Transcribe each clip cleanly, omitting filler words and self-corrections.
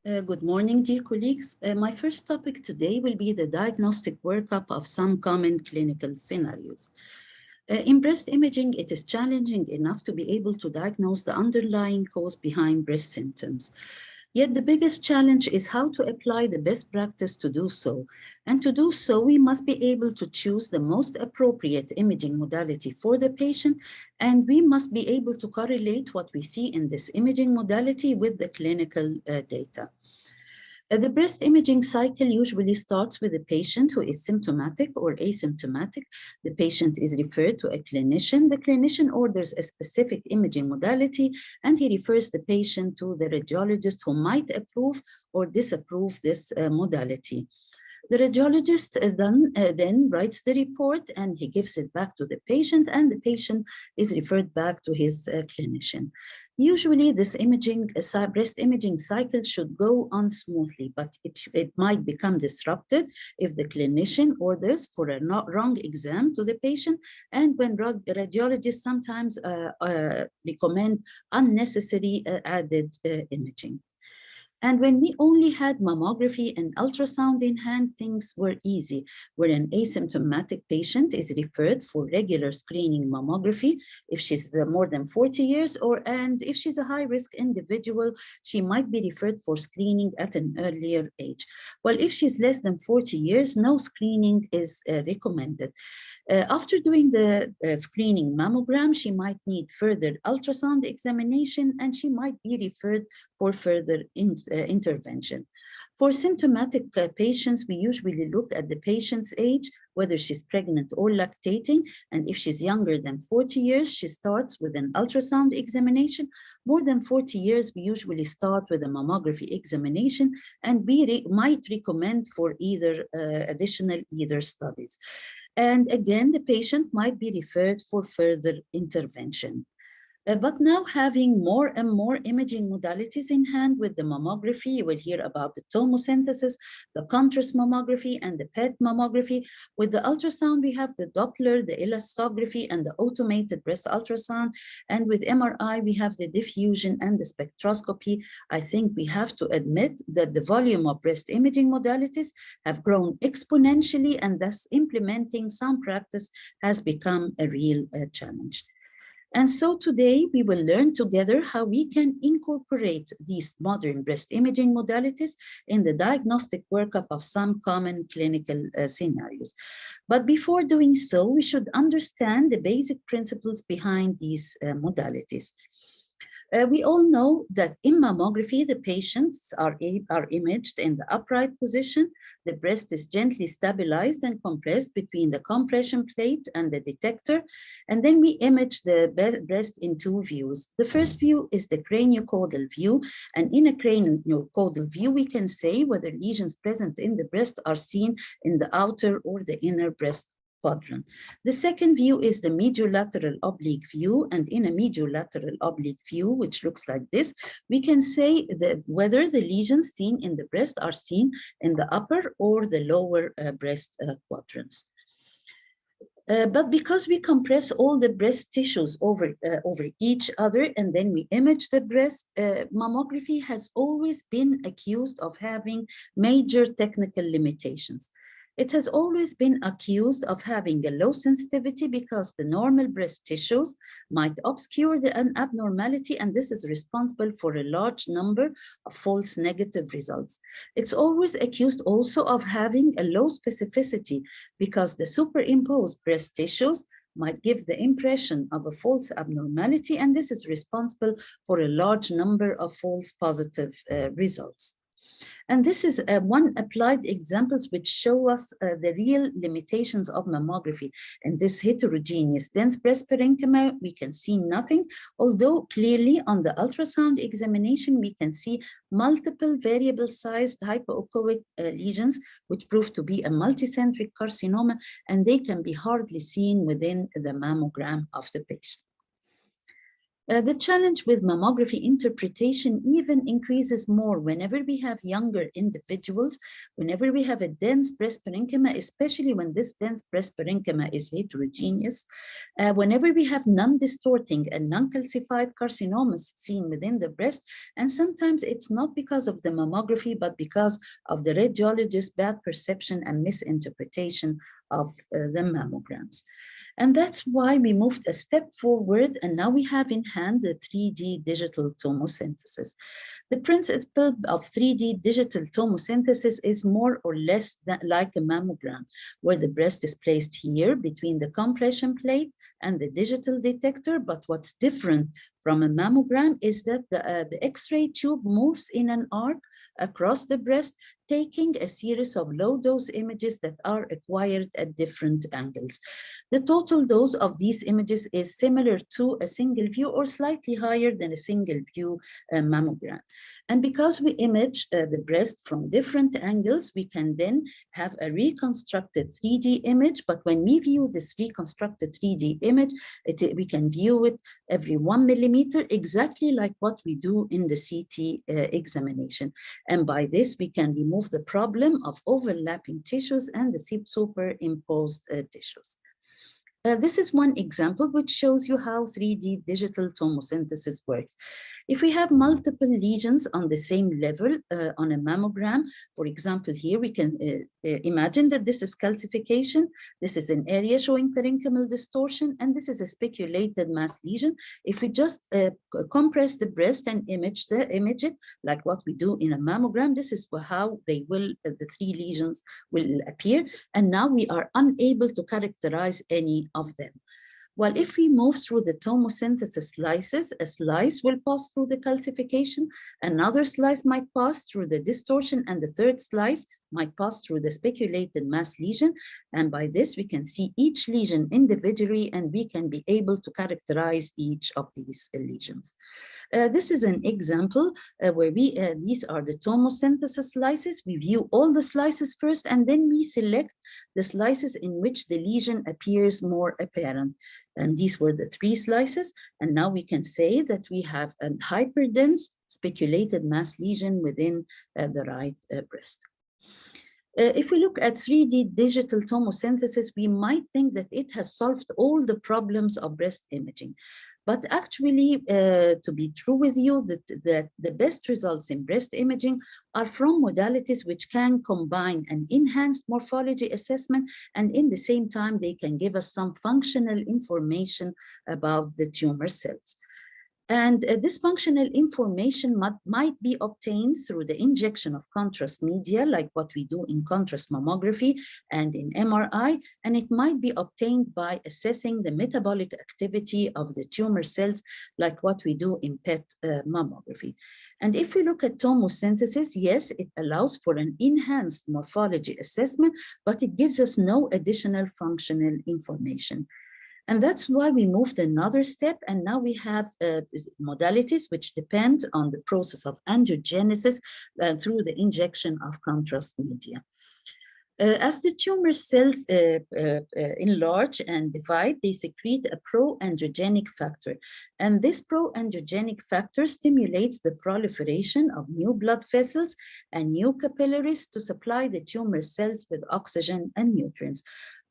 Good morning, dear colleagues. My first topic today will be the diagnostic workup of some common clinical scenarios. In breast imaging, it is challenging enough to be able to diagnose the underlying cause behind breast symptoms. Yet the biggest challenge is how to apply the best practice to do so. And to do so, we must be able to choose the most appropriate imaging modality for the patient, and we must be able to correlate what we see in this imaging modality with the clinical data. The breast imaging cycle usually starts with a patient who is symptomatic or asymptomatic. The patient is referred to a clinician. The clinician orders a specific imaging modality, and he refers the patient to the radiologist who might approve or disapprove this modality. The radiologist then writes the report and he gives it back to the patient, and the patient is referred back to his clinician. Usually this breast imaging cycle should go on smoothly, but it might become disrupted if the clinician orders for a wrong exam to the patient, and when radiologists sometimes recommend unnecessary added imaging. And when we only had mammography and ultrasound in hand, things were easy, where an asymptomatic patient is referred for regular screening mammography if she's more than 40 years, and if she's a high-risk individual, she might be referred for screening at an earlier age. Well, if she's less than 40 years, no screening is recommended. After doing the screening mammogram, she might need further ultrasound examination, and she might be referred for further intervention. For symptomatic patients, we usually look at the patient's age, whether she's pregnant or lactating, and if she's younger than 40 years, she starts with an ultrasound examination. More than 40 years, we usually start with a mammography examination, and we might recommend for either additional studies. And again, the patient might be referred for further intervention. But now having more and more imaging modalities in hand with the mammography, you will hear about the tomosynthesis, the contrast mammography, and the PET mammography. With the ultrasound, we have the Doppler, the elastography, and the automated breast ultrasound. And with MRI, we have the diffusion and the spectroscopy. I think we have to admit that the volume of breast imaging modalities have grown exponentially, and thus implementing some practice has become a real challenge. And so today we will learn together how we can incorporate these modern breast imaging modalities in the diagnostic workup of some common clinical scenarios. But before doing so, we should understand the basic principles behind these modalities. We all know that in mammography, the patients are imaged in the upright position. The breast is gently stabilized and compressed between the compression plate and the detector. And then we image the breast in two views. The first view is the craniocaudal view. And in a craniocaudal view, we can say whether lesions present in the breast are seen in the outer or the inner breast quadrant. The second view is the mediolateral oblique view, and in a mediolateral oblique view, which looks like this, we can say that whether the lesions seen in the breast are seen in the upper or the lower breast quadrants. But because we compress all the breast tissues over each other and then we image the breast, mammography has always been accused of having major technical limitations. It has always been accused of having a low sensitivity because the normal breast tissues might obscure an abnormality, and this is responsible for a large number of false negative results. It's always accused also of having a low specificity because the superimposed breast tissues might give the impression of a false abnormality, and this is responsible for a large number of false positive results. And this is one applied examples which show us the real limitations of mammography. In this heterogeneous dense breast parenchyma, we can see nothing, although clearly on the ultrasound examination, we can see multiple variable-sized hypoechoic lesions, which prove to be a multicentric carcinoma, and they can be hardly seen within the mammogram of the patient. The challenge with mammography interpretation even increases more whenever we have younger individuals, whenever we have a dense breast parenchyma, especially when this dense breast parenchyma is heterogeneous, whenever we have non-distorting and non-calcified carcinomas seen within the breast, and sometimes it's not because of the mammography, but because of the radiologist's bad perception and misinterpretation of the mammograms. And that's why we moved a step forward, and now we have in hand the 3D digital tomosynthesis. The principle of 3D digital tomosynthesis is more or less like a mammogram, where the breast is placed here between the compression plate and the digital detector. But what's different from a mammogram is that the X-ray tube moves in an arc across the breast, taking a series of low-dose images that are acquired at different angles. The total dose of these images is similar to a single view or slightly higher than a single view mammogram. And because we image the breast from different angles, we can then have a reconstructed 3D image. But when we view this reconstructed 3D image, we can view it every 1 millimeter, exactly like what we do in the CT examination. And by this, we can remove the problem of overlapping tissues and the superimposed tissues. This is one example which shows you how 3D digital tomosynthesis works. If we have multiple lesions on the same level on a mammogram, for example, here we can imagine that this is calcification, this is an area showing parenchymal distortion, and this is a speculated mass lesion. If we just compress the breast and image it like what we do in a mammogram, this is how they will, the 3 lesions will appear. And now we are unable to characterize any of them. Well, if we move through the tomosynthesis slices, a slice will pass through the calcification, another slice might pass through the distortion, and the third slice might pass through the speculated mass lesion. And by this, we can see each lesion individually, and we can be able to characterize each of these lesions. This is an example where these are the tomosynthesis slices. We view all the slices first, and then we select the slices in which the lesion appears more apparent. And these were the 3 slices. And now we can say that we have a hyperdense speculated mass lesion within the right breast. If we look at 3D digital tomosynthesis, we might think that it has solved all the problems of breast imaging. But actually, to be true with you, that the best results in breast imaging are from modalities which can combine an enhanced morphology assessment, and in the same time, they can give us some functional information about the tumor cells. And this functional information might be obtained through the injection of contrast media, like what we do in contrast mammography and in MRI, and it might be obtained by assessing the metabolic activity of the tumor cells, like what we do in PET mammography. And if we look at tomosynthesis, yes, it allows for an enhanced morphology assessment, but it gives us no additional functional information. And that's why we moved another step, and now we have modalities which depend on the process of angiogenesis through the injection of contrast media. As the tumor cells enlarge and divide, they secrete a pro-angiogenic factor. And this pro-angiogenic factor stimulates the proliferation of new blood vessels and new capillaries to supply the tumor cells with oxygen and nutrients.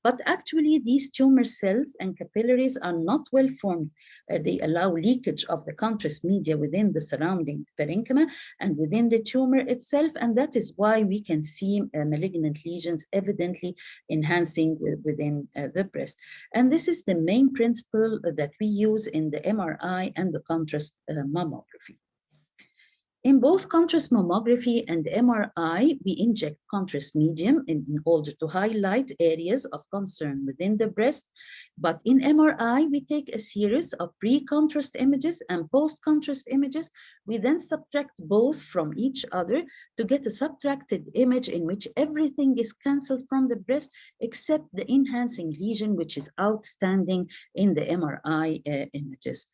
But actually, these tumor cells and capillaries are not well formed. They allow leakage of the contrast media within the surrounding parenchyma and within the tumor itself. And that is why we can see malignant lesions evidently enhancing within the breast. And this is the main principle that we use in the MRI and the contrast mammography. In both contrast mammography and MRI, we inject contrast medium in order to highlight areas of concern within the breast. But in MRI, we take a series of pre-contrast images and post-contrast images. We then subtract both from each other to get a subtracted image in which everything is canceled from the breast except the enhancing lesion, which is outstanding in the MRI images.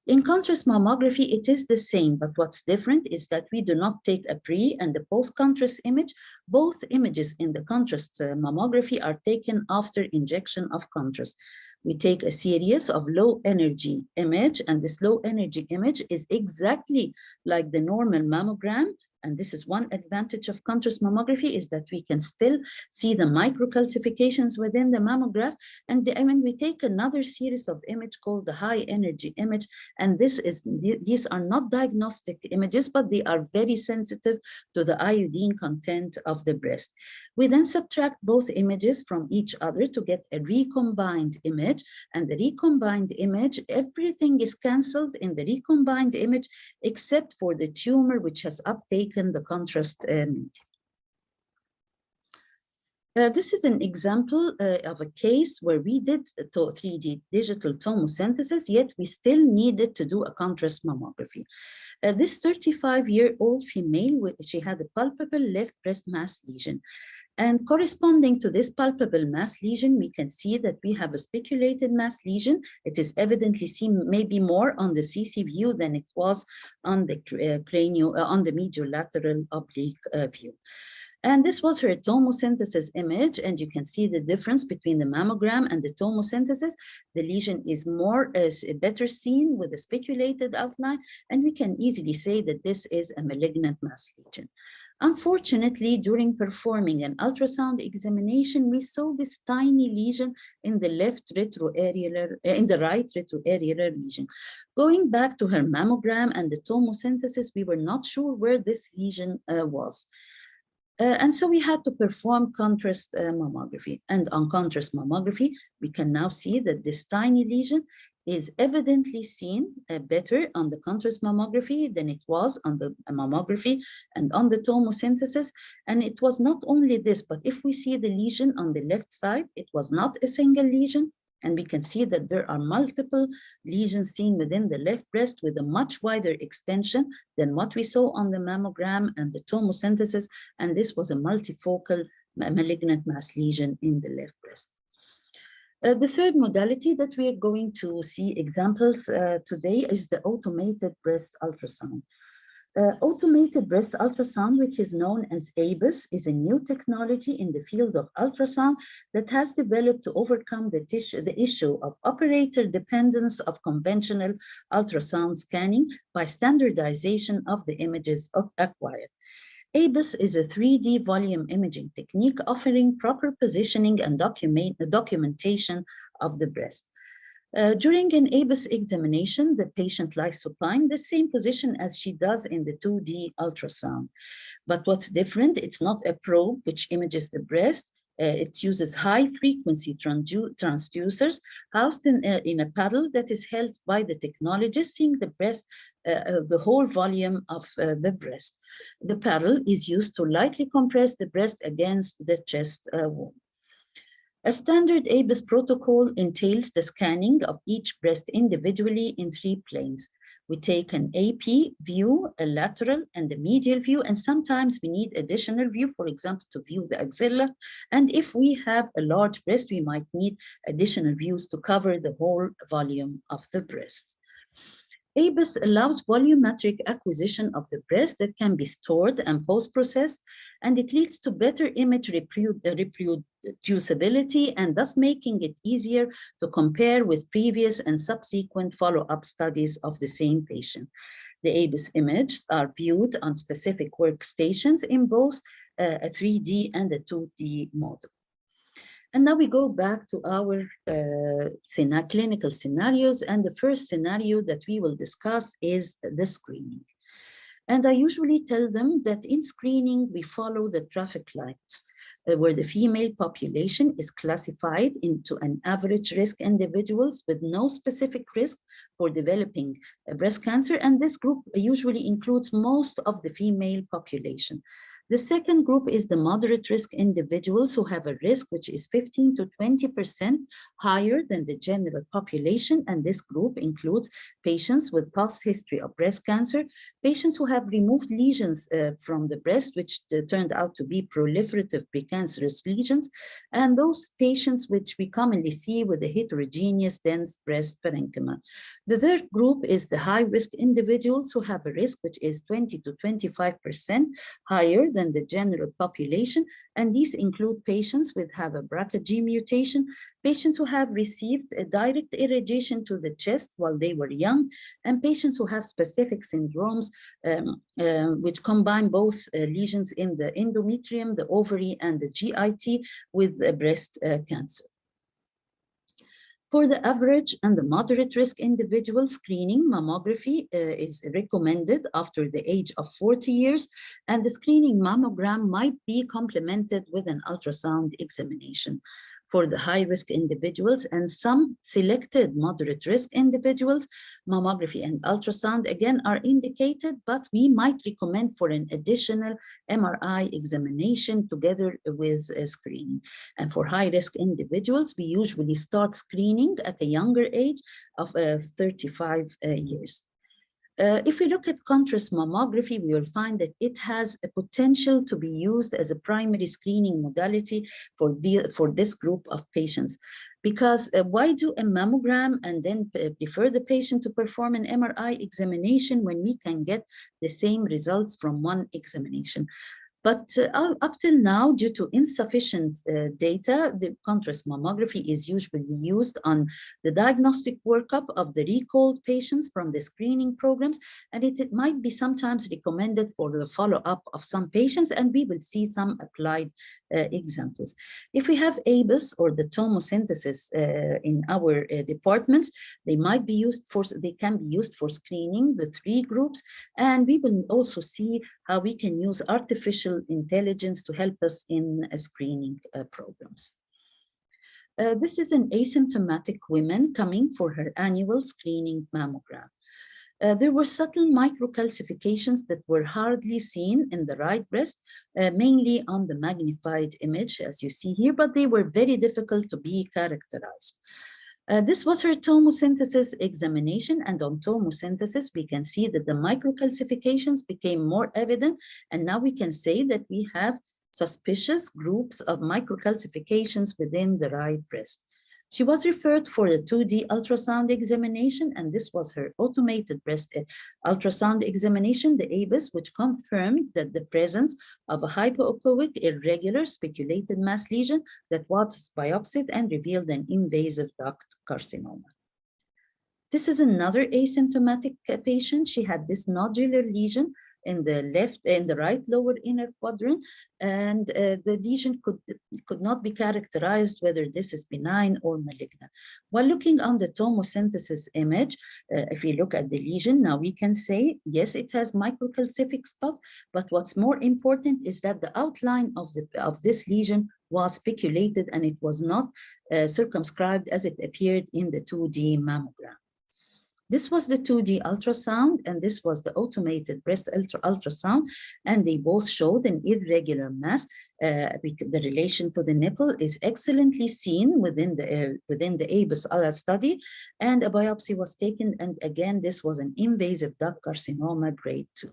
In contrast mammography, it is the same, but what's different is that we do not take a pre and the post-contrast image. Both images in the contrast mammography are taken after injection of contrast. We take a series of low energy image, and this low energy image is exactly like the normal mammogram. And this is one advantage of contrast mammography, is that we can still see the microcalcifications within the mammograph. And when we take another series of image called the high energy image, and these are not diagnostic images, but they are very sensitive to the iodine content of the breast. We then subtract both images from each other to get a recombined image. And the recombined image, everything is canceled in the recombined image except for the tumor which has uptaken the contrast medium. This is an example of a case where we did 3D digital tomosynthesis, yet we still needed to do a contrast mammography. This 35-year-old female, she had a palpable left breast mass lesion. And corresponding to this palpable mass lesion, we can see that we have a speculated mass lesion. It is evidently seen maybe more on the CC view than it was on the on the mediolateral oblique view. And this was her tomosynthesis image, and you can see the difference between the mammogram and the tomosynthesis. The lesion is better seen with a speculated outline, and we can easily say that this is a malignant mass lesion. Unfortunately, during performing an ultrasound examination, we saw this tiny lesion in the right retroareolar lesion. Going back to her mammogram and the tomosynthesis, we were not sure where this lesion was. And so we had to perform contrast mammography. And on contrast mammography, we can now see that this tiny lesion is evidently seen better on the contrast mammography than it was on the mammography and on the tomosynthesis. And it was not only this, but if we see the lesion on the left side, it was not a single lesion. And we can see that there are multiple lesions seen within the left breast with a much wider extension than what we saw on the mammogram and the tomosynthesis. And this was a multifocal malignant mass lesion in the left breast. The third modality that we are going to see examples today is the automated breast ultrasound. Automated breast ultrasound, which is known as ABUS, is a new technology in the field of ultrasound that has developed to overcome the issue of operator dependence of conventional ultrasound scanning by standardization of the images acquired. ABUS is a 3D volume imaging technique offering proper positioning and documentation of the breast. During an ABUS examination, the patient lies supine, the same position as she does in the 2D ultrasound. But what's different, it's not a probe which images the breast. It uses high-frequency transducers housed in a paddle that is held by the technologist, seeing the breast, the whole volume of the breast. The paddle is used to lightly compress the breast against the chest wall. A standard ABUS protocol entails the scanning of each breast individually in 3 planes. We take an AP view, a lateral, and a medial view, and sometimes we need additional view, for example, to view the axilla. And if we have a large breast, we might need additional views to cover the whole volume of the breast. ABUS allows volumetric acquisition of the breast that can be stored and post-processed, and it leads to better image reproducibility and thus making it easier to compare with previous and subsequent follow-up studies of the same patient. The ABUS images are viewed on specific workstations in both a 3D and a 2D model. And now we go back to our clinical scenarios. And the first scenario that we will discuss is the screening. And I usually tell them that in screening, we follow the traffic lights, where the female population is classified into an average risk individuals with no specific risk for developing breast cancer. And this group usually includes most of the female population. The second group is the moderate risk individuals who have a risk which is 15 to 20% higher than the general population. And this group includes patients with past history of breast cancer, patients who have removed lesions from the breast, which turned out to be proliferative precancer, precancerous lesions, and those patients which we commonly see with a heterogeneous dense breast parenchyma. The third group is the high-risk individuals who have a risk which is 20 to 25% higher than the general population, and these include patients with have a BRCA gene mutation, patients who have received a direct irradiation to the chest while they were young, and patients who have specific syndromes which combine both lesions in the endometrium, the ovary, and the GIT with breast cancer. For the average and the moderate risk individual, screening mammography is recommended after the age of 40 years, and the screening mammogram might be complemented with an ultrasound examination. For the high-risk individuals and some selected moderate risk individuals, mammography and ultrasound again are indicated, but we might recommend for an additional MRI examination together with screening. And for high-risk individuals, we usually start screening at a younger age of 35 years. If we look at contrast mammography, we will find that it has a potential to be used as a primary screening modality for this group of patients. Because why do a mammogram and then prefer the patient to perform an MRI examination when we can get the same results from one examination? But up till now, due to insufficient data, the contrast mammography is usually used on the diagnostic workup of the recalled patients from the screening programs, and it might be sometimes recommended for the follow-up of some patients, and we will see some applied examples. If we have ABUS or the tomosynthesis in our departments, they can be used for screening the three groups, and we will also see how we can use artificial intelligence to help us in screening programs. This is an asymptomatic woman coming for her annual screening mammogram. There were subtle microcalcifications that were hardly seen in the right breast, mainly on the magnified image, as you see here, but they were very difficult to be characterized. This was her tomosynthesis examination, and on tomosynthesis, we can see that the microcalcifications became more evident, and now we can say that we have suspicious groups of microcalcifications within the right breast. She was referred for a 2D ultrasound examination, and this was her automated breast ultrasound examination, the ABUS, which confirmed that the presence of a hypoechoic irregular speculated mass lesion that was biopsied and revealed an invasive duct carcinoma. This is another asymptomatic patient. She had this nodular lesion in the right lower inner quadrant, and the lesion could not be characterized whether this is benign or malignant. While looking on the tomosynthesis image, if we look at the lesion, now we can say, yes, it has microcalcific spot, but what's more important is that the outline of this lesion was speculated and it was not circumscribed as it appeared in the 2D mammogram. This was the 2D ultrasound, and this was the automated breast ultrasound, and they both showed an irregular mass. The relation to the nipple is excellently seen within the ABUS study, and a biopsy was taken, and again, this was an invasive duct carcinoma grade 2.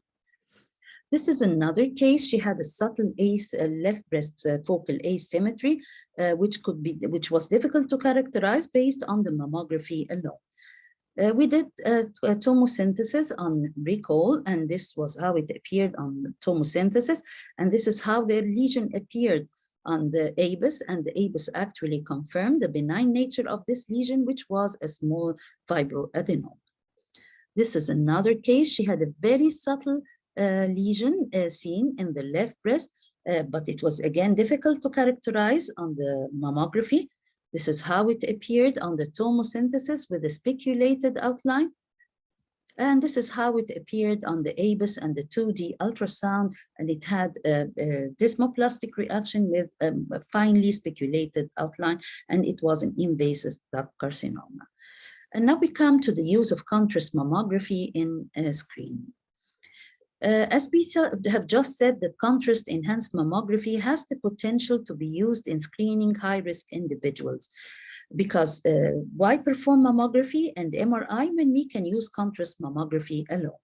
This is another case. She had a subtle left breast focal asymmetry, which was difficult to characterize based on the mammography alone. We did tomosynthesis on recall, and this was how it appeared on the tomosynthesis, and this is how the lesion appeared on the ABUS, and the ABUS actually confirmed the benign nature of this lesion, which was a small fibroadenoma. This is another case. She had a very subtle lesion seen in the left breast, but it was again difficult to characterize on the mammography. This is how it appeared on the tomosynthesis with a speculated outline. And this is how it appeared on the ABUS and the 2D ultrasound, and it had a desmoplastic reaction with a finely speculated outline, and it was an invasive duct carcinoma. And now we come to the use of contrast mammography in screening. As we have just said, that contrast-enhanced mammography has the potential to be used in screening high-risk individuals. Because why perform mammography and MRI when we can use contrast mammography alone?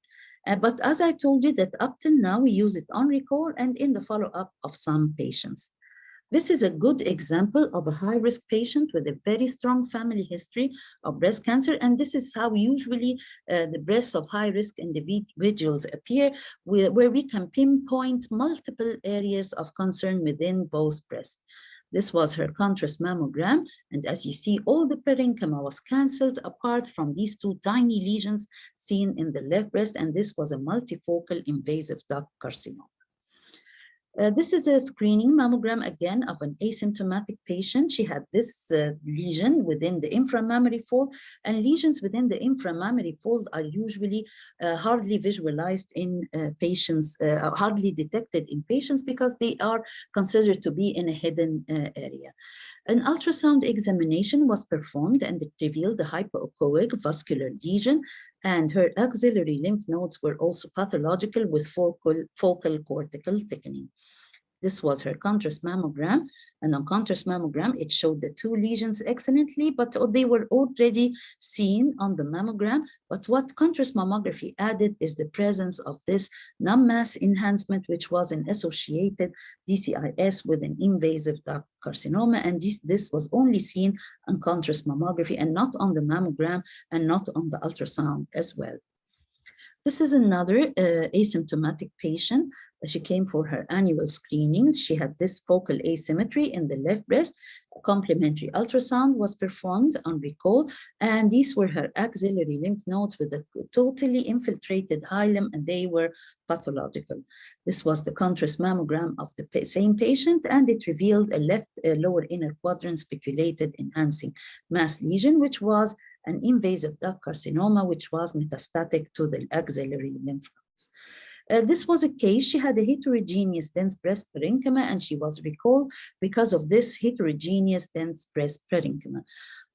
But as I told you that up till now, we use it on recall and in the follow-up of some patients. This is a good example of a high-risk patient with a very strong family history of breast cancer, and this is how usually the breasts of high-risk individuals appear, where we can pinpoint multiple areas of concern within both breasts. This was her contrast mammogram, and as you see, all the parenchyma was canceled apart from these two tiny lesions seen in the left breast, and this was a multifocal invasive duct carcinoma. This is a screening mammogram, again, of an asymptomatic patient. She had this lesion within the inframammary fold, and lesions within the inframammary fold are usually hardly visualized in patients, hardly detected in patients because they are considered to be in a hidden area. An ultrasound examination was performed and it revealed a hypoechoic vascular lesion, and her axillary lymph nodes were also pathological with focal cortical thickening. This was her contrast mammogram, and on contrast mammogram, it showed the two lesions excellently, but they were already seen on the mammogram. But what contrast mammography added is the presence of this non-mass enhancement, which was an associated DCIS with an invasive duct carcinoma, and this was only seen on contrast mammography and not on the mammogram and not on the ultrasound as well. This is another asymptomatic patient. She came for her annual screening. She had this focal asymmetry in the left breast. A complementary ultrasound was performed on recall, and these were her axillary lymph nodes with a totally infiltrated hilum, and they were pathological. This was the contrast mammogram of the same patient, and it revealed a left lower inner quadrant spiculated enhancing mass lesion, which was an invasive duct carcinoma, which was metastatic to the axillary lymph nodes. This was a case, she had a heterogeneous dense breast parenchyma, and she was recalled because of this heterogeneous dense breast parenchyma.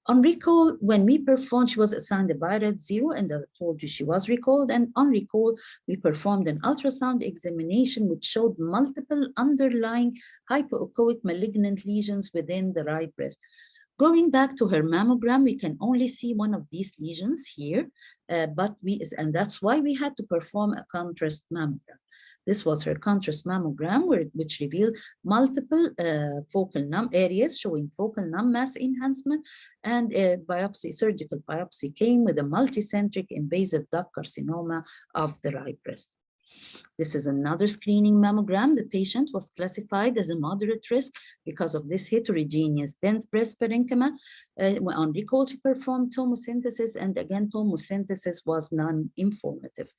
On recall, when we performed, she was assigned a BI-RADS 0, and I told you she was recalled. And on recall, we performed an ultrasound examination which showed multiple underlying hypoechoic malignant lesions within the right breast. Going back to her mammogram, we can only see one of these lesions here, and that's why we had to perform a contrast mammogram. This was her contrast mammogram, which revealed multiple focal areas showing focal non-mass enhancement, and surgical biopsy came with a multicentric invasive duct carcinoma of the right breast. This is another screening mammogram. The patient was classified as a moderate risk because of this heterogeneous dense breast parenchyma. On recall, she performed tomosynthesis, and again, tomosynthesis was non-informative.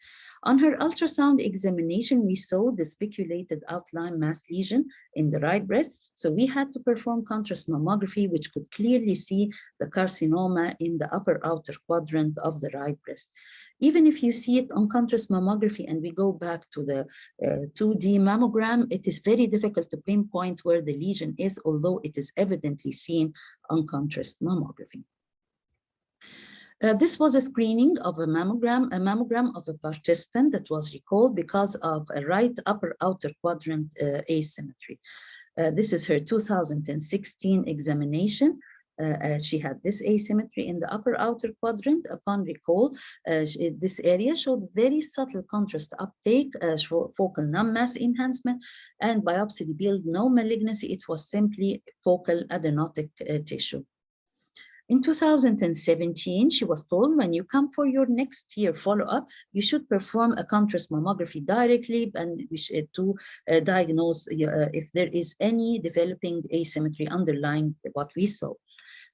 On her ultrasound examination, we saw the spiculated outline mass lesion in the right breast. So we had to perform contrast mammography, which could clearly see the carcinoma in the upper outer quadrant of the right breast. Even if you see it on contrast mammography and we go back to the 2D mammogram, it is very difficult to pinpoint where the lesion is, although it is evidently seen on contrast mammography. This was a screening of a mammogram of a participant that was recalled because of a right upper outer quadrant asymmetry. This is her 2016 examination. She had this asymmetry in the upper outer quadrant. Upon recall, this area showed very subtle contrast uptake, focal non-mass enhancement, and biopsy revealed no malignancy. It was simply focal adenotic tissue. In 2017, she was told, when you come for your next year follow-up, you should perform a contrast mammography directly and to diagnose if there is any developing asymmetry underlying what we saw.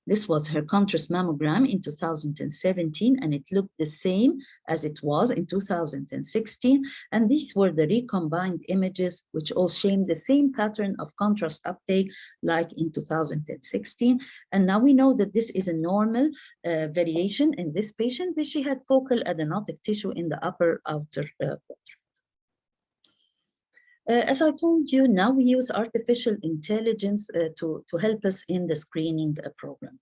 This was her contrast mammogram in 2017, and it looked the same as it was in 2016. And these were the recombined images, which all showed the same pattern of contrast uptake like in 2016. And now we know that this is a normal variation in this patient, that she had focal adenotic tissue in the upper outer quadrant. As I told you, now we use artificial intelligence to help us in the screening program.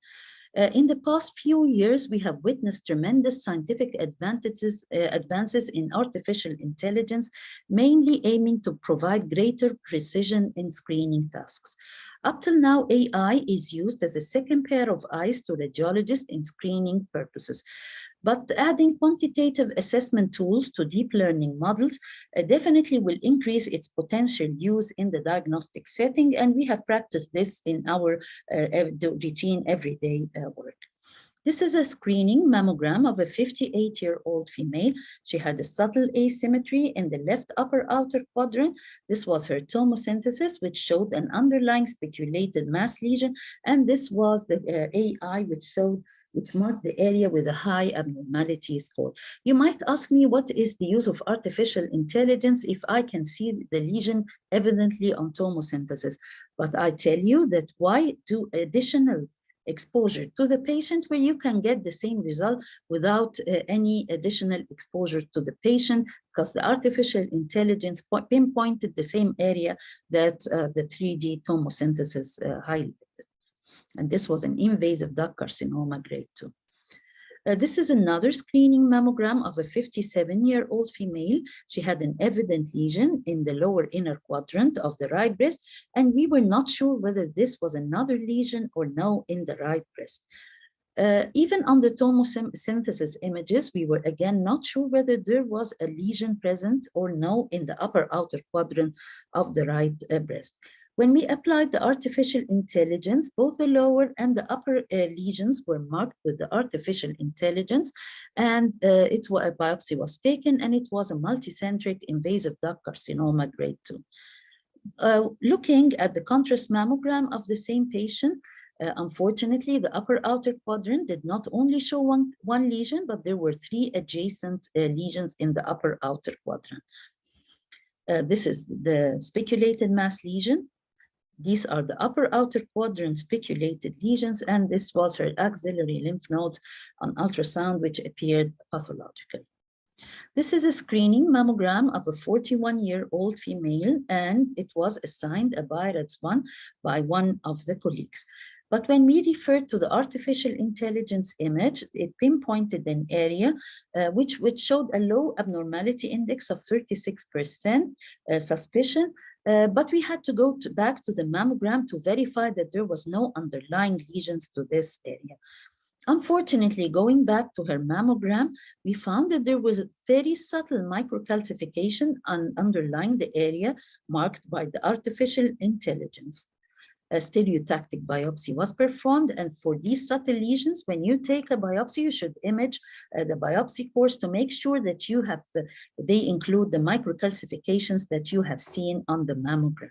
In the past few years, we have witnessed tremendous scientific advances in artificial intelligence, mainly aiming to provide greater precision in screening tasks. Up till now, AI is used as a second pair of eyes to radiologists in screening purposes. But adding quantitative assessment tools to deep learning models definitely will increase its potential use in the diagnostic setting, and we have practiced this in our routine everyday work. This is a screening mammogram of a 58-year-old female. She had a subtle asymmetry in the left upper outer quadrant. This was her tomosynthesis, which showed an underlying speculated mass lesion, and this was the AI, which marked the area with a high abnormality score. You might ask me, what is the use of artificial intelligence if I can see the lesion evidently on tomosynthesis? But I tell you that why do additional exposure to the patient where you can get the same result without any additional exposure to the patient, because the artificial intelligence pinpointed the same area that the 3D tomosynthesis highlighted. And this was an invasive duct carcinoma grade 2. This is another screening mammogram of a 57-year-old female. She had an evident lesion in the lower inner quadrant of the right breast, and we were not sure whether this was another lesion or no in the right breast. Even on the tomosynthesis images, we were again not sure whether there was a lesion present or no in the upper outer quadrant of the right breast. When we applied the artificial intelligence, both the lower and the upper lesions were marked with the artificial intelligence, and a biopsy was taken, and it was a multicentric invasive duct carcinoma grade 2. Looking at the contrast mammogram of the same patient, unfortunately, the upper outer quadrant did not only show one lesion, but there were 3 adjacent lesions in the upper outer quadrant. This is the speculated mass lesion. These are the upper outer quadrant speculated lesions, and this was her axillary lymph nodes on ultrasound, which appeared pathologically. This is a screening mammogram of a 41-year-old female, and it was assigned a BI-RADS1 by one of the colleagues. But when we referred to the artificial intelligence image, it pinpointed an area which showed a low abnormality index of 36% suspicion, but we had to go back to the mammogram to verify that there was no underlying lesions to this area. Unfortunately, going back to her mammogram, we found that there was a very subtle microcalcification underlying the area marked by the artificial intelligence. A stereotactic biopsy was performed, and for these subtle lesions, when you take a biopsy, you should image the biopsy course to make sure that they include the microcalcifications that you have seen on the mammogram.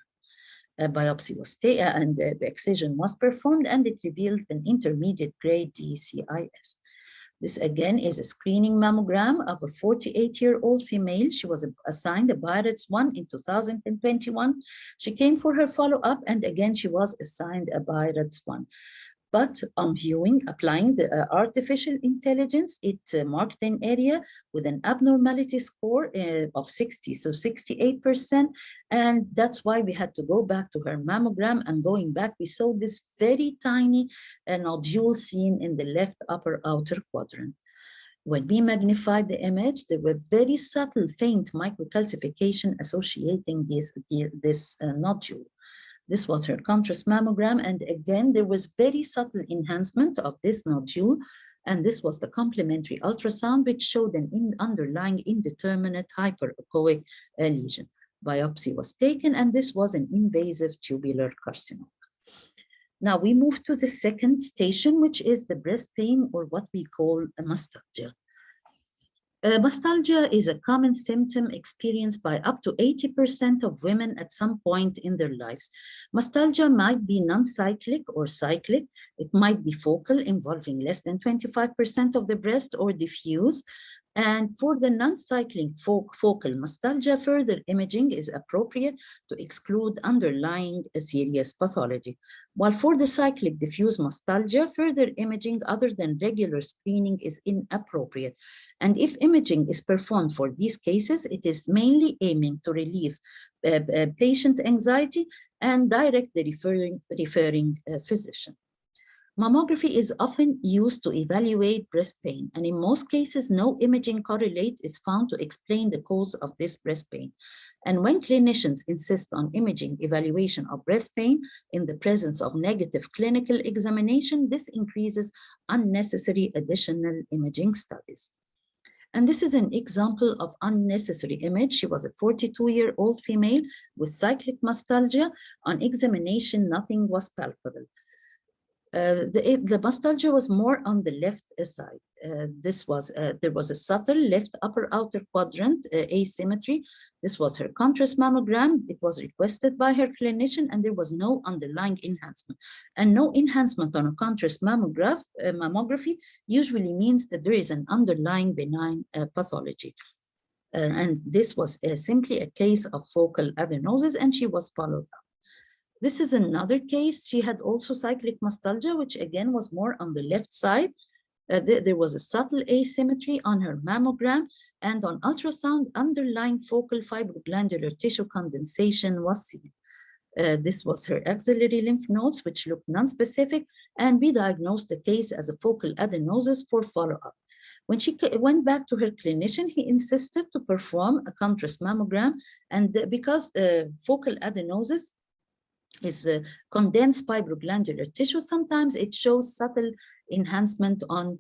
A biopsy was taken and the excision was performed, and it revealed an intermediate grade DCIS. This again is a screening mammogram of a 48-year-old female. She was assigned a BI-RADS1 in 2021. She came for her follow-up, and again, she was assigned a BI-RADS1. But on viewing, applying the artificial intelligence, it marked an area with an abnormality score of 60, so 68%. And that's why we had to go back to her mammogram. And going back, we saw this very tiny nodule seen in the left upper outer quadrant. When we magnified the image, there were very subtle, faint microcalcification associating this nodule. This was her contrast mammogram, and again, there was very subtle enhancement of this nodule, and this was the complementary ultrasound, which showed an underlying indeterminate hyperechoic lesion. Biopsy was taken, and this was an invasive tubular carcinoma. Now we move to the second station, which is the breast pain, or what we call a mastalgia. Mastalgia is a common symptom experienced by up to 80% of women at some point in their lives. Mastalgia might be non-cyclic or cyclic. It might be focal, involving less than 25% of the breast, or diffuse. And for the non-cyclic focal mastalgia, further imaging is appropriate to exclude underlying serious pathology. While for the cyclic diffuse mastalgia, further imaging other than regular screening is inappropriate. And if imaging is performed for these cases, it is mainly aiming to relieve patient anxiety and direct the referring physician. Mammography is often used to evaluate breast pain, and in most cases, no imaging correlate is found to explain the cause of this breast pain. And when clinicians insist on imaging evaluation of breast pain in the presence of negative clinical examination, this increases unnecessary additional imaging studies. And this is an example of unnecessary image. She was a 42-year-old female with cyclic mastalgia. On examination, nothing was palpable. The mastalgia was more on the left side. There was a subtle left upper outer quadrant asymmetry. This was her contrast mammogram. It was requested by her clinician, and there was no underlying enhancement. And no enhancement on a contrast mammography usually means that there is an underlying benign pathology. And this was simply a case of focal adenosis, and she was followed up. This is another case. She had also cyclic mastalgia, which again was more on the left side. There was a subtle asymmetry on her mammogram, and on ultrasound, underlying focal fibroglandular tissue condensation was seen. This was her axillary lymph nodes, which looked nonspecific, and we diagnosed the case as a focal adenosis for follow-up. When she went back to her clinician, he insisted to perform a contrast mammogram, and because focal adenosis is condensed fibroglandular tissue, sometimes it shows subtle enhancement on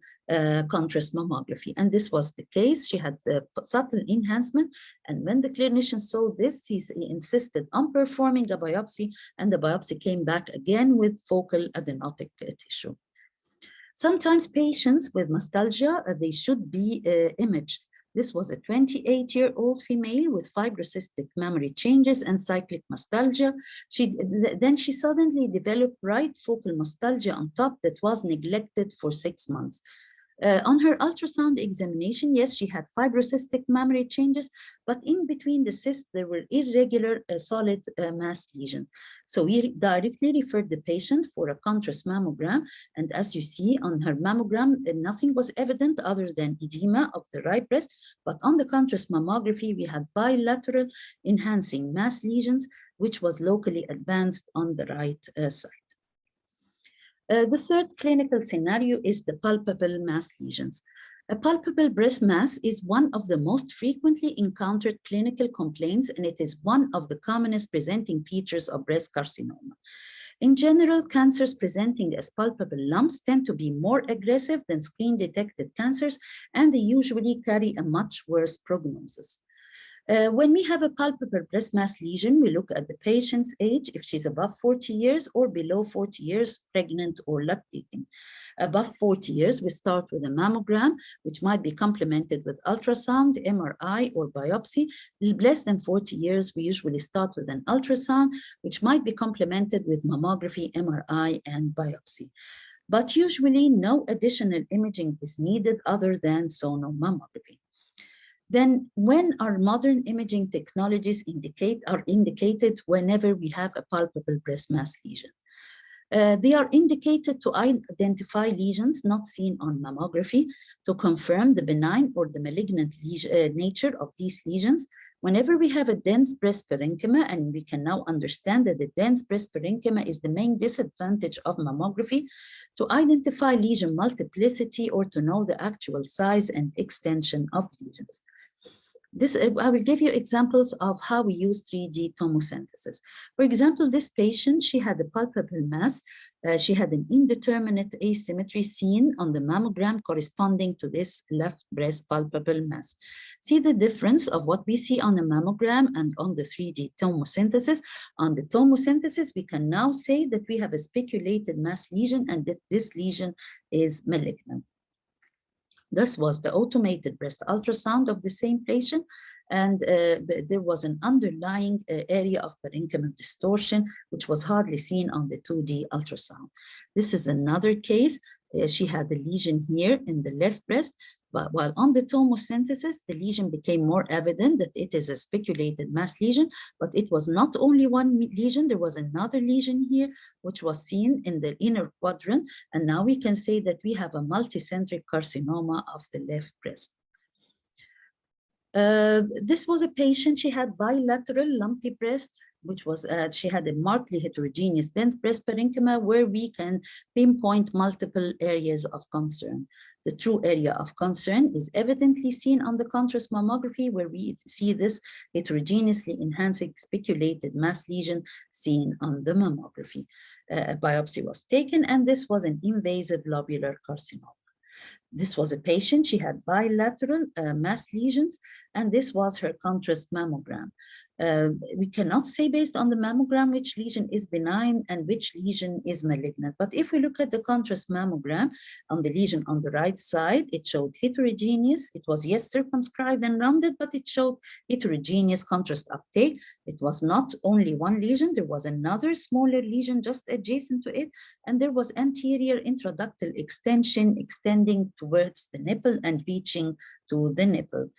contrast mammography. And this was the case. She had subtle enhancement. And when the clinician saw this, he insisted on performing a biopsy, and the biopsy came back again with focal adenotic tissue. Sometimes patients with mastalgia, they should be imaged. This was a 28-year-old female with fibrocystic mammary changes and cyclic mastalgia. Then she suddenly developed right focal mastalgia on top that was neglected for 6 months. On her ultrasound examination, yes, she had fibrocystic mammary changes, but in between the cysts, there were irregular solid mass lesions. So we directly referred the patient for a contrast mammogram. And as you see on her mammogram, nothing was evident other than edema of the right breast. But on the contrast mammography, we had bilateral enhancing mass lesions, which was locally advanced on the right side. The third clinical scenario is the palpable mass lesions. A palpable breast mass is one of the most frequently encountered clinical complaints, and it is one of the commonest presenting features of breast carcinoma. In general, cancers presenting as palpable lumps tend to be more aggressive than screen-detected cancers, and they usually carry a much worse prognosis. When we have a palpable breast mass lesion, we look at the patient's age, if she's above 40 years or below 40 years, pregnant or lactating. Above 40 years, we start with a mammogram, which might be complemented with ultrasound, MRI, or biopsy. Less than 40 years, we usually start with an ultrasound, which might be complemented with mammography, MRI, and biopsy. But usually, no additional imaging is needed other than sonomammography. Then when our modern imaging technologies are indicated whenever we have a palpable breast mass lesion. They are indicated to identify lesions not seen on mammography, to confirm the benign or the malignant nature of these lesions. Whenever we have a dense breast parenchyma, and we can now understand that the dense breast parenchyma is the main disadvantage of mammography, to identify lesion multiplicity or to know the actual size and extension of lesions. I will give you examples of how we use 3D tomosynthesis. For example, this patient, she had a palpable mass. She had an indeterminate asymmetry seen on the mammogram corresponding to this left breast palpable mass. See the difference of what we see on a mammogram and on the 3D tomosynthesis. On the tomosynthesis, we can now say that we have a speculated mass lesion and that this lesion is malignant. This was the automated breast ultrasound of the same patient, and there was an underlying area of parenchymal distortion, which was hardly seen on the 2D ultrasound. This is another case. She had a lesion here in the left breast, but while on the tomosynthesis, the lesion became more evident that it is a speculated mass lesion, but it was not only one lesion, there was another lesion here, which was seen in the inner quadrant, and now we can say that we have a multicentric carcinoma of the left breast. This was a patient, she had bilateral lumpy breast, which was, she had a markedly heterogeneous dense breast parenchyma where we can pinpoint multiple areas of concern. The true area of concern is evidently seen on the contrast mammography, where we see this heterogeneously enhancing speculated mass lesion seen on the mammography. A biopsy was taken, and this was an invasive lobular carcinoma. This was a patient, she had bilateral mass lesions, and this was her contrast mammogram. We cannot say based on the mammogram which lesion is benign and which lesion is malignant. But if we look at the contrast mammogram on the lesion on the right side, it showed heterogeneous. It was, yes, circumscribed and rounded, but it showed heterogeneous contrast uptake. It was not only one lesion, there was another smaller lesion just adjacent to it, and there was anterior intraductal extension extending towards the nipple and reaching to the nipple.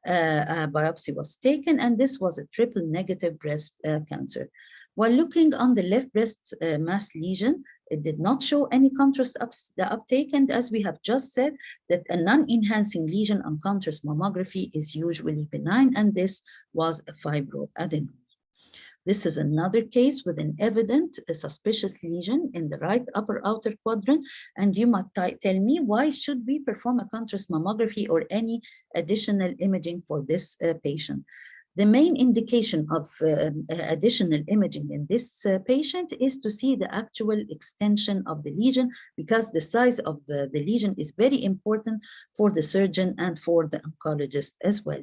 A biopsy was taken, and this was a triple negative breast cancer. While looking on the left breast mass lesion, it did not show any contrast uptake, and as we have just said, that a non-enhancing lesion on contrast mammography is usually benign, and this was a fibroadenoma. This is another case with an evident suspicious lesion in the right upper outer quadrant. And you might tell me, why should we perform a contrast mammography or any additional imaging for this patient? The main indication of additional imaging in this patient is to see the actual extension of the lesion, because the size of the lesion is very important for the surgeon and for the oncologist as well.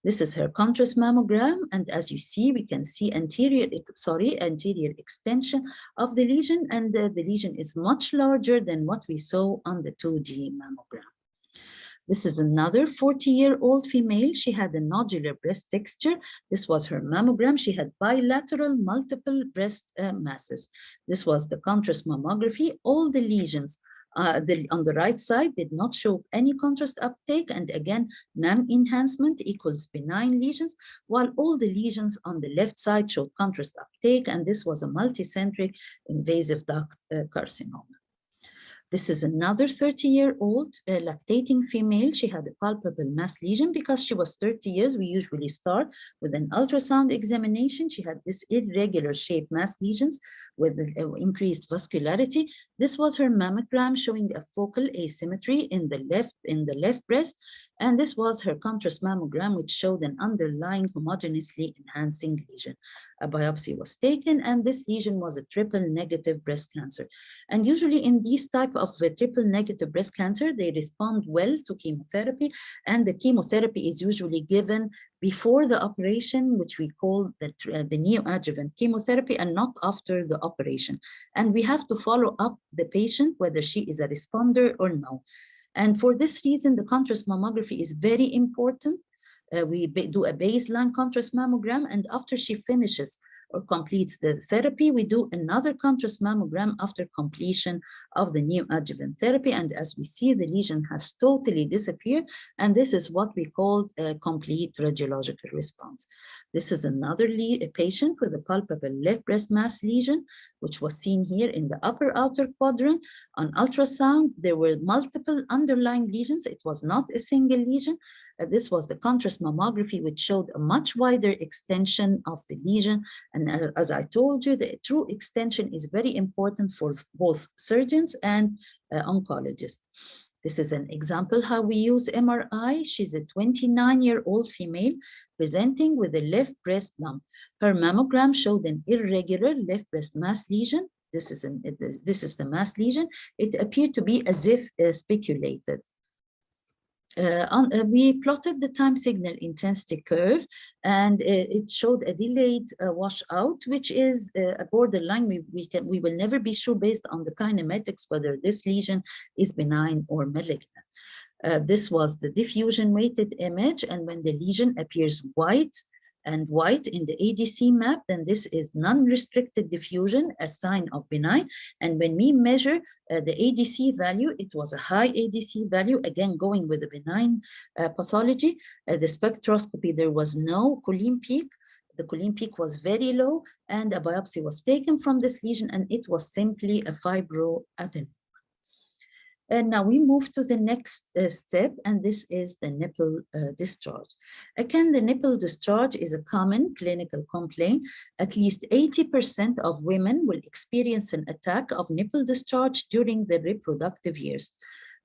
This is her contrast mammogram, and as you see, we can see anterior extension of the lesion, and the lesion is much larger than what we saw on the 2D mammogram. This is another 40-year-old female. She had a nodular breast texture. This was her mammogram. She had bilateral multiple breast masses. This was the contrast mammography. All the lesions on the right side did not show any contrast uptake, and again, non-enhancement equals benign lesions, while all the lesions on the left side showed contrast uptake, and this was a multicentric invasive duct carcinoma. This is another 30-year-old lactating female. She had a palpable mass lesion. Because she was 30 years, we usually start with an ultrasound examination. She had this irregular shaped mass lesions with increased vascularity. This was her mammogram showing a focal asymmetry in the left breast. And this was her contrast mammogram, which showed an underlying homogeneously enhancing lesion. A biopsy was taken, and this lesion was a triple negative breast cancer. And usually in these type of triple negative breast cancer, they respond well to chemotherapy, and the chemotherapy is usually given before the operation, which we call the neoadjuvant chemotherapy, and not after the operation. And we have to follow up the patient whether she is a responder or no. And for this reason, the contrast mammography is very important. We do a baseline contrast mammogram, and after she finishes or completes the therapy, we do another contrast mammogram after completion of the neoadjuvant therapy. And as we see, the lesion has totally disappeared, and this is what we call a complete radiological response. This is another patient with a palpable left breast mass lesion, which was seen here in the upper outer quadrant. On ultrasound, there were multiple underlying lesions. It was not a single lesion. This was the contrast mammography, which showed a much wider extension of the lesion. And as I told you, the true extension is very important for both surgeons and oncologists. This is an example how we use MRI. She's a 29-year-old female presenting with a left breast lump. Her mammogram showed an irregular left breast mass lesion. This is the mass lesion. It appeared to be as if speculated. We plotted the time signal intensity curve, and it showed a delayed washout, which is a borderline. We will never be sure based on the kinematics whether this lesion is benign or malignant. This was the diffusion weighted image, and when the lesion appears white in the ADC map, then this is non-restricted diffusion, a sign of benign. And when we measure the ADC value, it was a high ADC value, again going with a benign pathology. The spectroscopy, there was no Colleen peak. The Colleen peak was very low, and a biopsy was taken from this lesion, and it was simply a fibroadenoma. And now we move to the next step, and this is the nipple discharge. Again, the nipple discharge is a common clinical complaint. At least 80% of women will experience an attack of nipple discharge during their reproductive years.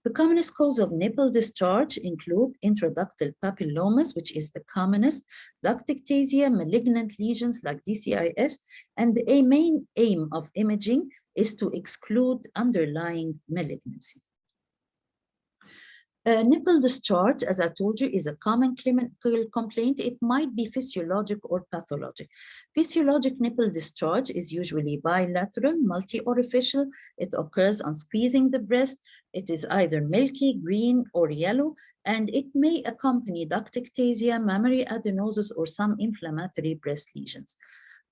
The commonest cause of nipple discharge include intraductal papillomas, which is the commonest, ductictasia, malignant lesions like DCIS, and the main aim of imaging is to exclude underlying malignancy. Nipple discharge, as I told you, is a common clinical complaint. It might be physiologic or pathologic. Physiologic nipple discharge is usually bilateral, multi-orificial. It occurs on squeezing the breast. It is either milky, green, or yellow, and it may accompany ductictasia, mammary adenosis, or some inflammatory breast lesions.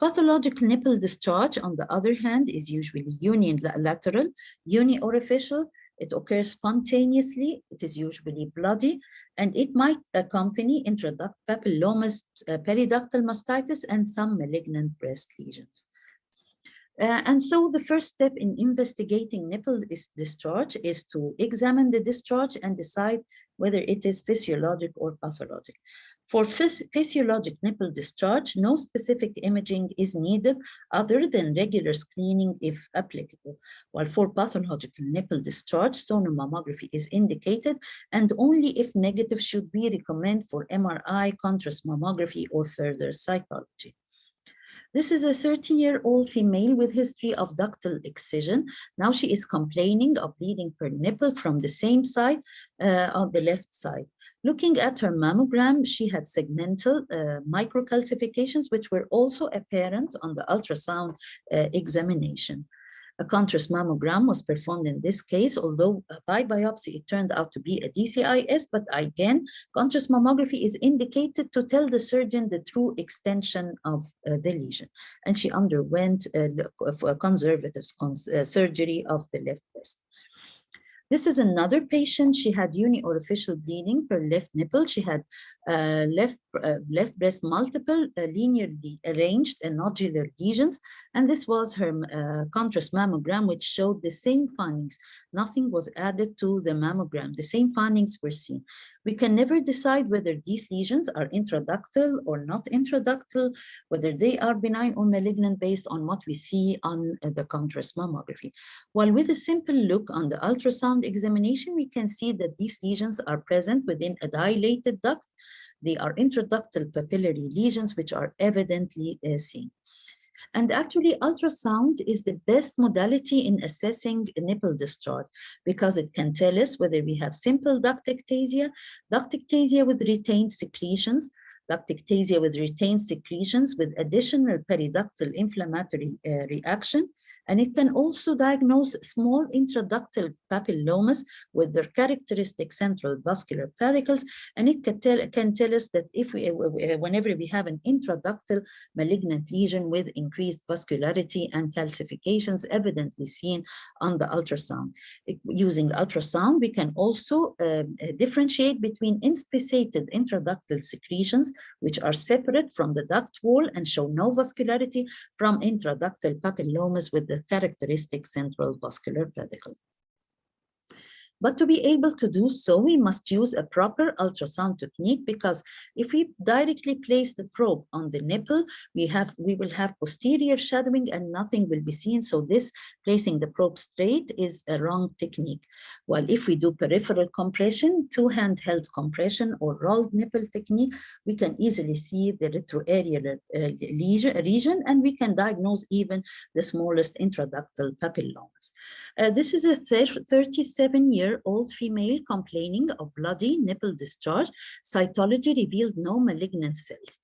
Pathologic nipple discharge, on the other hand, is usually unilateral, uniorificial. It occurs spontaneously, it is usually bloody, and it might accompany intraductal papillomas, periductal mastitis, and some malignant breast lesions. And so the first step in investigating nipple discharge is to examine the discharge and decide whether it is physiologic or pathologic. For physiologic nipple discharge, no specific imaging is needed other than regular screening if applicable. While for pathological nipple discharge, sonomammography is indicated, and only if negative should we recommend for MRI, contrast mammography, or further cytology. This is a 13-year-old female with history of ductal excision. Now she is complaining of bleeding per nipple from the same side on the left side. Looking at her mammogram, she had segmental microcalcifications, which were also apparent on the ultrasound examination. A contrast mammogram was performed in this case, although by biopsy it turned out to be a DCIS, but again, contrast mammography is indicated to tell the surgeon the true extension of the lesion. And she underwent a conservative surgery of the left breast. This is another patient. She had uniorificial bleeding per left nipple. She had left breast multiple linearly arranged and nodular lesions. And this was her contrast mammogram, which showed the same findings. Nothing was added to the mammogram. The same findings were seen. We can never decide whether these lesions are intraductal or not intraductal, whether they are benign or malignant based on what we see on the contrast mammography. While with a simple look on the ultrasound examination, we can see that these lesions are present within a dilated duct. They are intraductal papillary lesions, which are evidently seen. And actually, ultrasound is the best modality in assessing nipple discharge because it can tell us whether we have simple ductictasia, ductictasia with retained secretions, ductictasia with retained secretions with additional periductal inflammatory reaction. And it can also diagnose small intraductal papillomas with their characteristic central vascular pedicles. And it can tell us that if whenever we have an intraductal malignant lesion with increased vascularity and calcifications evidently seen on the ultrasound. Using ultrasound, we can also differentiate between inspissated intraductal secretions, which are separate from the duct wall and show no vascularity, from intraductal papillomas with the characteristic central vascular pedicle. But to be able to do so, we must use a proper ultrasound technique, because if we directly place the probe on the nipple, we will have posterior shadowing and nothing will be seen. So this placing the probe straight is a wrong technique. While if we do peripheral compression, two-hand held compression or rolled nipple technique, we can easily see the retroareolar region, and we can diagnose even the smallest intraductal papillomas. This is a 37-year-old female complaining of bloody nipple discharge. Cytology revealed no malignant cells.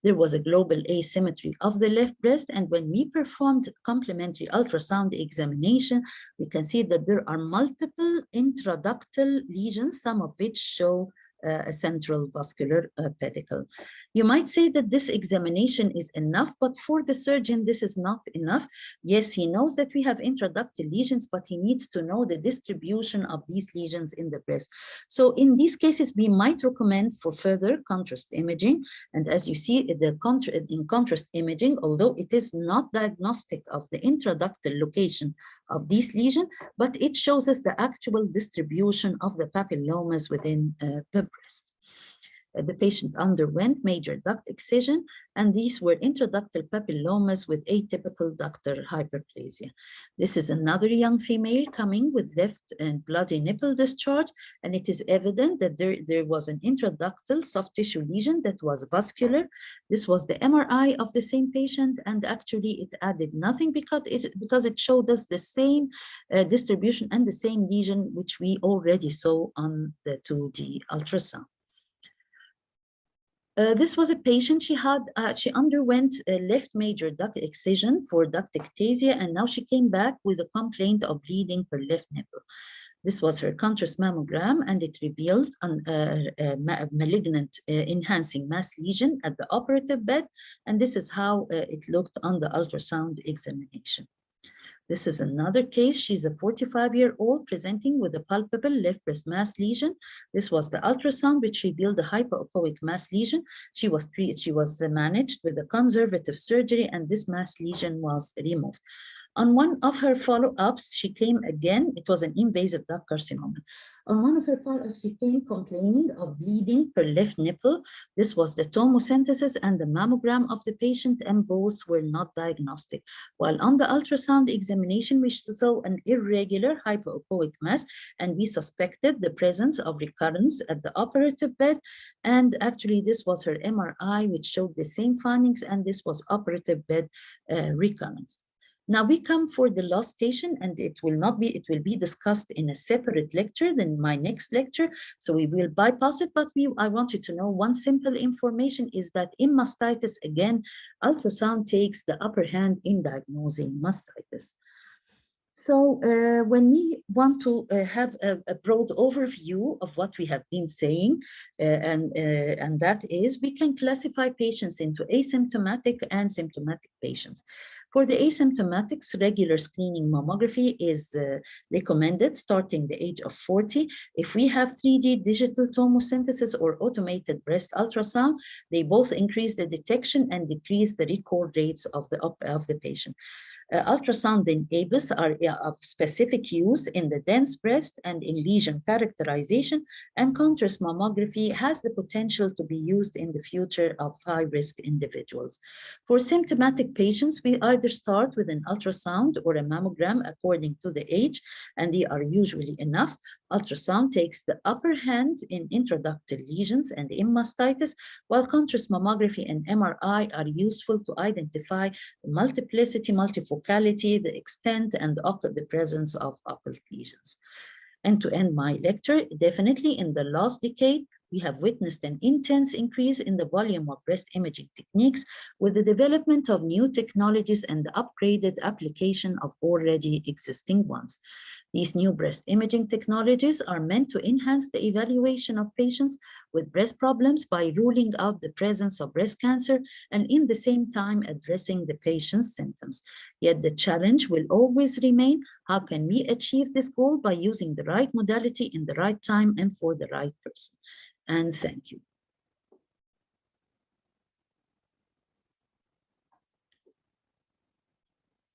There was a global asymmetry of the left breast, and when we performed complementary ultrasound examination, we can see that there are multiple intraductal lesions, some of which show a central vascular pedicle. You might say that this examination is enough, but for the surgeon, this is not enough. Yes, he knows that we have intraductal lesions, but he needs to know the distribution of these lesions in the breast. So in these cases, we might recommend for further contrast imaging. And as you see in contrast imaging, although it is not diagnostic of the intraductal location of these lesions, but it shows us the actual distribution of the papillomas within the breast. The patient underwent major duct excision, and these were intraductal papillomas with atypical ductal hyperplasia. This is another young female coming with left and bloody nipple discharge, and it is evident that there was an intraductal soft tissue lesion that was vascular. This was the MRI of the same patient, and actually it added nothing because it showed us the same distribution and the same lesion which we already saw on the 2D ultrasound. This was a patient, she underwent a left major duct excision for duct ectasia, and now she came back with a complaint of bleeding her left nipple. This was her contrast mammogram, and it revealed a malignant enhancing mass lesion at the operative bed, and this is how it looked on the ultrasound examination. This is another case. She's a 45-year-old presenting with a palpable left breast mass lesion. This was the ultrasound which revealed a hypoechoic mass lesion. She was managed with a conservative surgery, and this mass lesion was removed. On one of her follow-ups, she came again. It was an invasive duct carcinoma. On one of her follow-ups, she came complaining of bleeding per left nipple. This was the tomosynthesis and the mammogram of the patient, and both were not diagnostic. While on the ultrasound examination, we saw an irregular hypoechoic mass, and we suspected the presence of recurrence at the operative bed. And actually, this was her MRI, which showed the same findings, and this was operative bed recurrence. Now we come for the last station, and it will be discussed in a separate lecture than my next lecture. So we will bypass it, but I want you to know one simple information is that in mastitis, again, ultrasound takes the upper hand in diagnosing mastitis. So when we want to have a broad overview of what we have been saying, and that is we can classify patients into asymptomatic and symptomatic patients. For the asymptomatics, regular screening mammography is recommended starting the age of 40. If we have 3D digital tomosynthesis or automated breast ultrasound, they both increase the detection and decrease the recall rates of the patient. Ultrasound enablers are of specific use in the dense breast and in lesion characterization, and contrast mammography has the potential to be used in the future of high-risk individuals. For symptomatic patients, we either start with an ultrasound or a mammogram according to the age, and they are usually enough. Ultrasound takes the upper hand in intraductal lesions and in mastitis, while contrast mammography and MRI are useful to identify the multiplicity, multifocality, the extent, and the presence of occult lesions. And to end my lecture, definitely in the last decade, we have witnessed an intense increase in the volume of breast imaging techniques with the development of new technologies and the upgraded application of already existing ones. These new breast imaging technologies are meant to enhance the evaluation of patients with breast problems by ruling out the presence of breast cancer and in the same time addressing the patient's symptoms. Yet the challenge will always remain, how can we achieve this goal by using the right modality in the right time and for the right person? And thank you.